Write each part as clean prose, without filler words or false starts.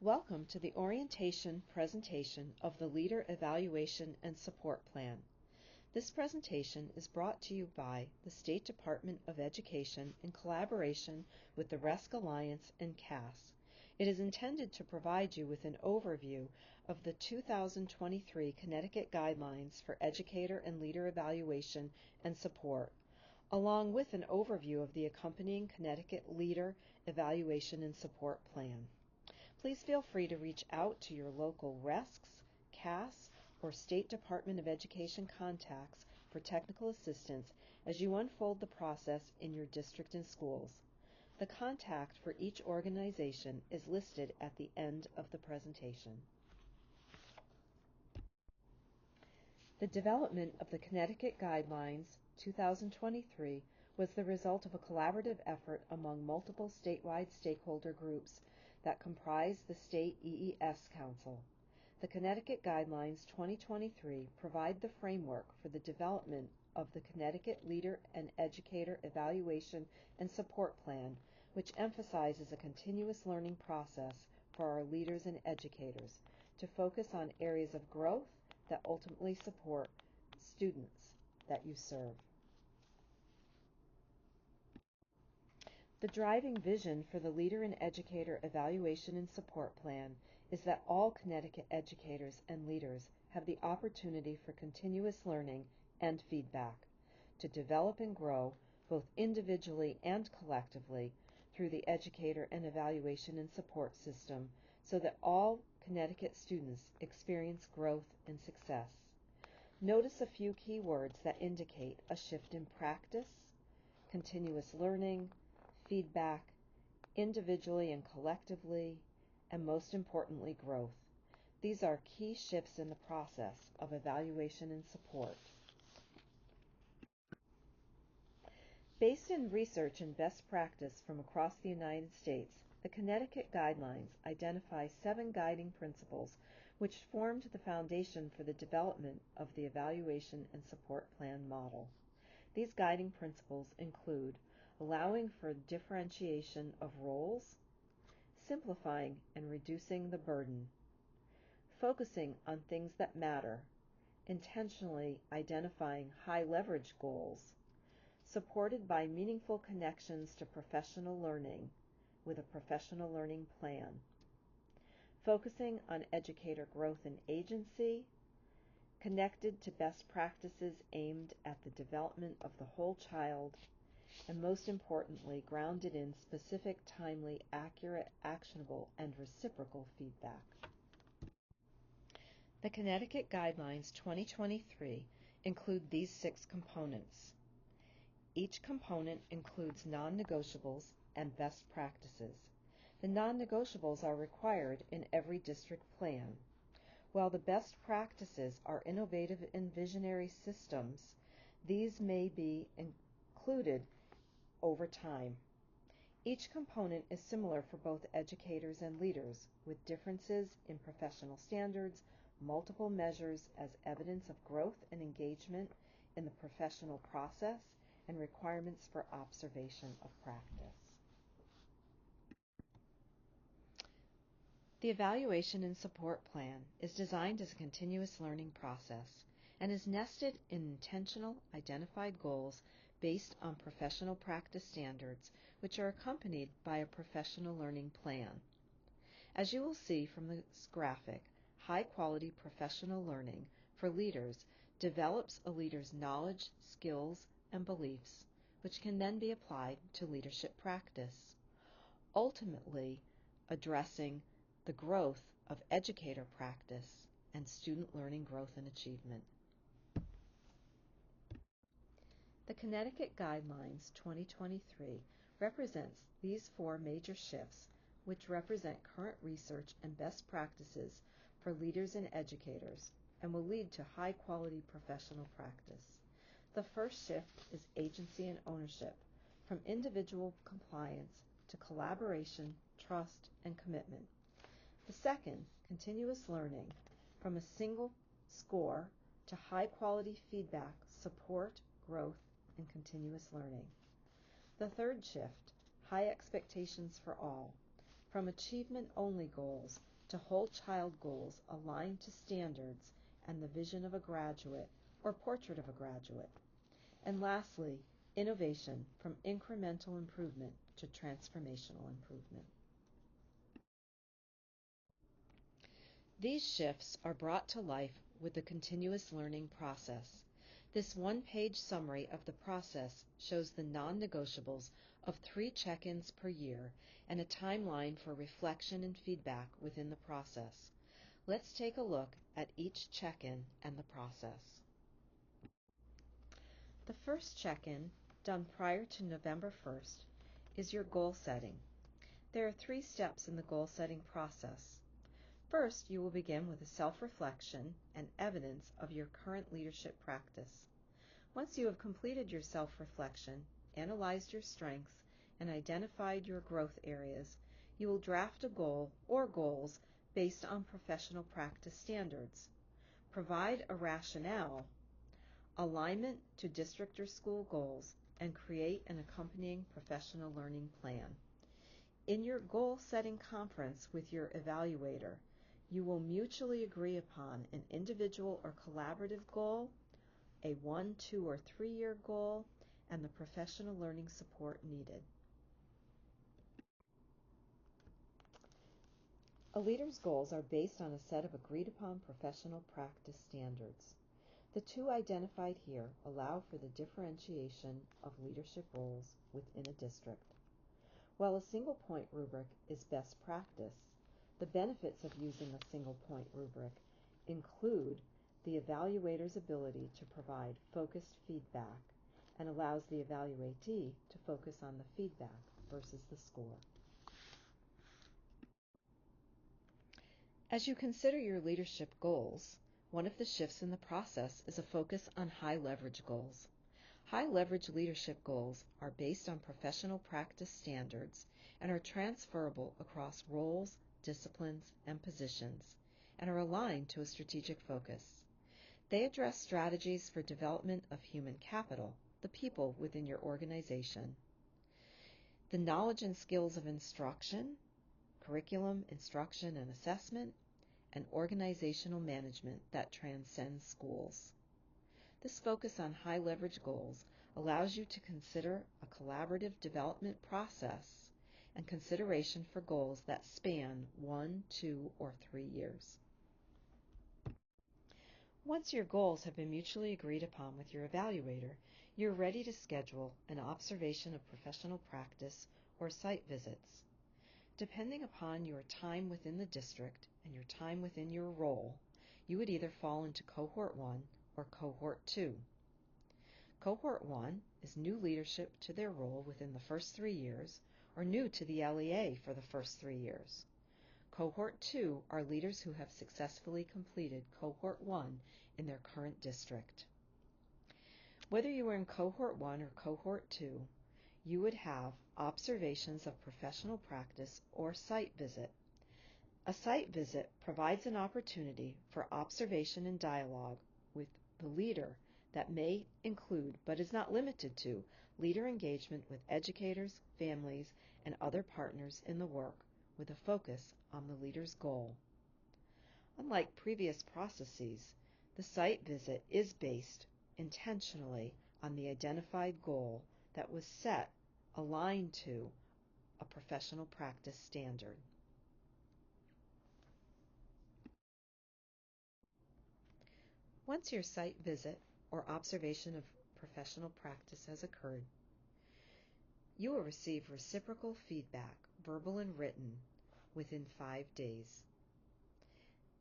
Welcome to the orientation presentation of the Leader Evaluation and Support Plan. This presentation is brought to you by the State Department of Education in collaboration with the RESC Alliance and CAS. It is intended to provide you with an overview of the 2023 Connecticut Guidelines for Educator and Leader Evaluation and Support, along with an overview of the accompanying Connecticut Leader Evaluation and Support Plan. Please feel free to reach out to your local RESCs, CAS, or State Department of Education contacts for technical assistance as you unfold the process in your district and schools. The contact for each organization is listed at the end of the presentation. The development of the Connecticut Guidelines 2023 was the result of a collaborative effort among multiple statewide stakeholder groups that comprise the State EES Council. The Connecticut Guidelines 2023 provide the framework for the development of the Connecticut Leader and Educator Evaluation and Support Plan, which emphasizes a continuous learning process for our leaders and educators to focus on areas of growth that ultimately support students that you serve. The driving vision for the Leader and Educator Evaluation and Support Plan is that all Connecticut educators and leaders have the opportunity for continuous learning and feedback to develop and grow both individually and collectively through the Educator and Evaluation and Support system so that all Connecticut students experience growth and success. Notice a few key words that indicate a shift in practice, continuous learning, feedback, individually and collectively, and most importantly, growth. These are key shifts in the process of evaluation and support. Based in research and best practice from across the United States, the Connecticut Guidelines identify 7 guiding principles which formed the foundation for the development of the Evaluation and Support Plan model. These guiding principles include allowing for differentiation of roles, simplifying and reducing the burden, focusing on things that matter, intentionally identifying high-leverage goals, supported by meaningful connections to professional learning with a professional learning plan, focusing on educator growth and agency, connected to best practices aimed at the development of the whole child, and most importantly, grounded in specific, timely, accurate, actionable, and reciprocal feedback. The Connecticut Guidelines 2023 include these 6 components. Each component includes non-negotiables and best practices. The non-negotiables are required in every district plan, while the best practices are innovative and visionary systems. These may be included over time. Each component is similar for both educators and leaders, with differences in professional standards, multiple measures as evidence of growth and engagement in the professional process, and requirements for observation of practice. The Evaluation and Support Plan is designed as a continuous learning process and is nested in intentional, identified goals based on professional practice standards, which are accompanied by a professional learning plan. As you will see from this graphic, high-quality professional learning for leaders develops a leader's knowledge, skills, and beliefs, which can then be applied to leadership practice, ultimately addressing the growth of educator practice and student learning growth and achievement. The Connecticut Guidelines 2023 represents these 4 major shifts, which represent current research and best practices for leaders and educators and will lead to high-quality professional practice. The first shift is agency and ownership, from individual compliance to collaboration, trust, and commitment. The second, continuous learning, from a single score to high-quality feedback, support, growth, and continuous learning. The third shift, high expectations for all, from achievement-only goals to whole child goals aligned to standards and the vision of a graduate or portrait of a graduate. And lastly, innovation from incremental improvement to transformational improvement. These shifts are brought to life with the continuous learning process. This one-page summary of the process shows the non-negotiables of 3 check-ins per year and a timeline for reflection and feedback within the process. Let's take a look at each check-in and the process. The first check-in, done prior to November 1st, is your goal setting. There are 3 steps in the goal setting process. First, you will begin with a self-reflection and evidence of your current leadership practice. Once you have completed your self-reflection, analyzed your strengths, and identified your growth areas, you will draft a goal or goals based on professional practice standards. Provide a rationale, alignment to district or school goals, and create an accompanying professional learning plan. In your goal-setting conference with your evaluator, you will mutually agree upon an individual or collaborative goal, a 1, 2, or 3-year goal, and the professional learning support needed. A leader's goals are based on a set of agreed-upon professional practice standards. The 2 identified here allow for the differentiation of leadership roles within a district. While a single-point rubric is best practice, the benefits of using a single-point rubric include the evaluator's ability to provide focused feedback and allows the evaluatee to focus on the feedback versus the score. As you consider your leadership goals, one of the shifts in the process is a focus on high-leverage goals. High-leverage leadership goals are based on professional practice standards and are transferable across roles, disciplines, and positions, and are aligned to a strategic focus. They address strategies for development of human capital, the people within your organization, the knowledge and skills of instruction, curriculum, instruction, and assessment, and organizational management that transcends schools. This focus on high-leverage goals allows you to consider a collaborative development process and consideration for goals that span 1, 2, or 3 years. Once your goals have been mutually agreed upon with your evaluator, you're ready to schedule an observation of professional practice or site visits. Depending upon your time within the district and your time within your role, you would either fall into Cohort 1 or Cohort 2. Cohort 1 is new leadership to their role within the first 3 years or new to the LEA for the first 3 years. Cohort 2 are leaders who have successfully completed Cohort 1 in their current district. Whether you are in Cohort 1 or Cohort 2, you would have observations of professional practice or site visit. A site visit provides an opportunity for observation and dialogue with the leader that may include, but is not limited to, leader engagement with educators, families, and other partners in the work with a focus on the leader's goal. Unlike previous processes, the site visit is based intentionally on the identified goal that was set aligned to a professional practice standard. Once your site visit or observation of professional practice has occurred, you will receive reciprocal feedback, verbal and written, within 5 days.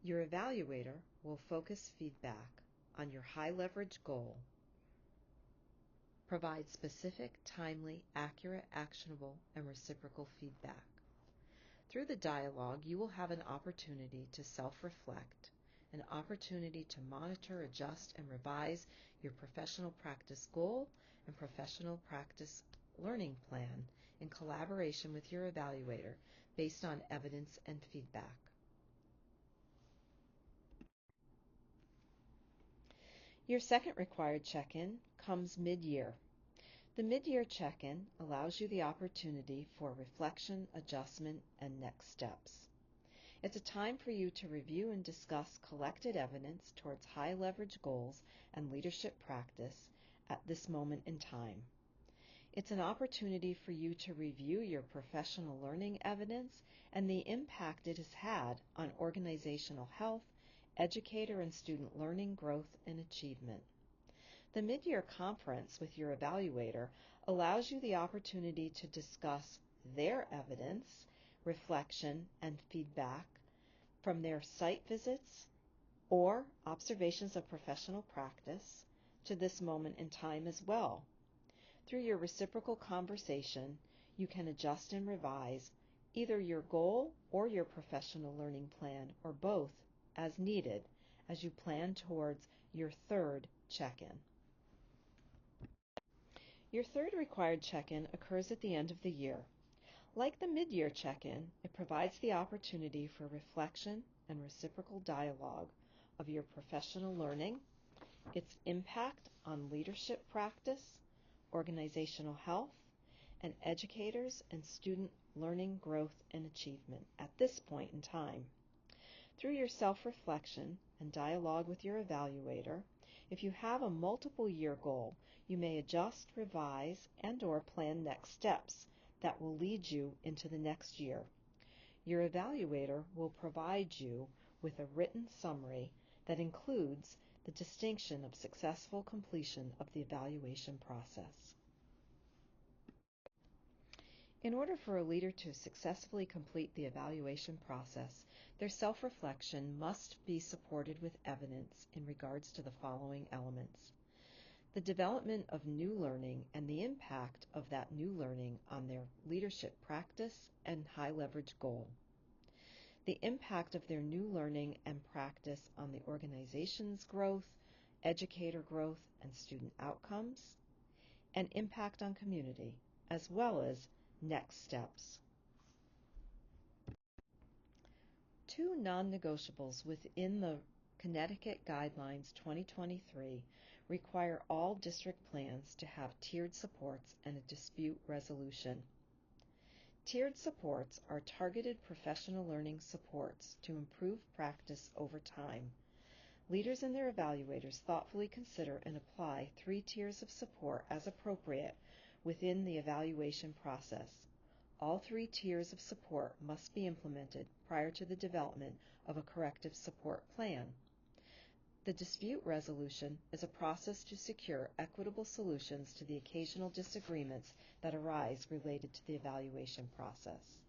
Your evaluator will focus feedback on your high-leverage goal, provide specific, timely, accurate, actionable, and reciprocal feedback. Through the dialogue, you will have an opportunity to self-reflect, an opportunity to monitor, adjust, and revise your professional practice goal and professional practice learning plan in collaboration with your evaluator based on evidence and feedback. Your second required check-in comes mid-year. The mid-year check-in allows you the opportunity for reflection, adjustment, and next steps. It's a time for you to review and discuss collected evidence towards high leverage goals and leadership practice at this moment in time. It's an opportunity for you to review your professional learning evidence and the impact it has had on organizational health, educator and student learning growth and achievement. The mid-year conference with your evaluator allows you the opportunity to discuss their evidence, reflection, and feedback from their site visits or observations of professional practice to this moment in time as well. Through your reciprocal conversation, you can adjust and revise either your goal or your professional learning plan, or both, as needed, as you plan towards your third check-in. Your third required check-in occurs at the end of the year. Like the mid-year check-in, it provides the opportunity for reflection and reciprocal dialogue of your professional learning, its impact on leadership practice, organizational health, and educators and student learning growth and achievement at this point in time. Through your self-reflection and dialogue with your evaluator, if you have a multiple year goal, you may adjust, revise, and/or plan next steps that will lead you into the next year. Your evaluator will provide you with a written summary that includes the distinction of successful completion of the evaluation process. In order for a leader to successfully complete the evaluation process, their self-reflection must be supported with evidence in regards to the following elements: the development of new learning and the impact of that new learning on their leadership practice and high leverage goal, the impact of their new learning and practice on the organization's growth, educator growth, and student outcomes, and impact on community, as well as next steps. Two non-negotiables within the Connecticut Guidelines 2023 require all district plans to have tiered supports and a dispute resolution. Tiered supports are targeted professional learning supports to improve practice over time. Leaders and their evaluators thoughtfully consider and apply 3 tiers of support as appropriate within the evaluation process. All 3 tiers of support must be implemented prior to the development of a corrective support plan. The dispute resolution is a process to secure equitable solutions to the occasional disagreements that arise related to the evaluation process.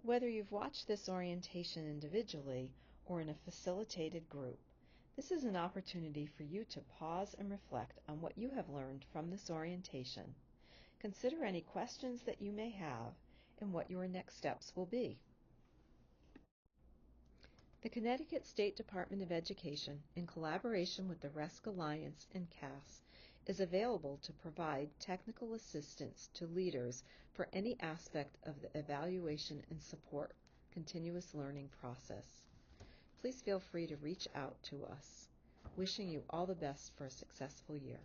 Whether you've watched this orientation individually or in a facilitated group, this is an opportunity for you to pause and reflect on what you have learned from this orientation. Consider any questions that you may have and what your next steps will be. The Connecticut State Department of Education, in collaboration with the RESC Alliance and CAS, is available to provide technical assistance to leaders for any aspect of the evaluation and support continuous learning process. Please feel free to reach out to us. Wishing you all the best for a successful year.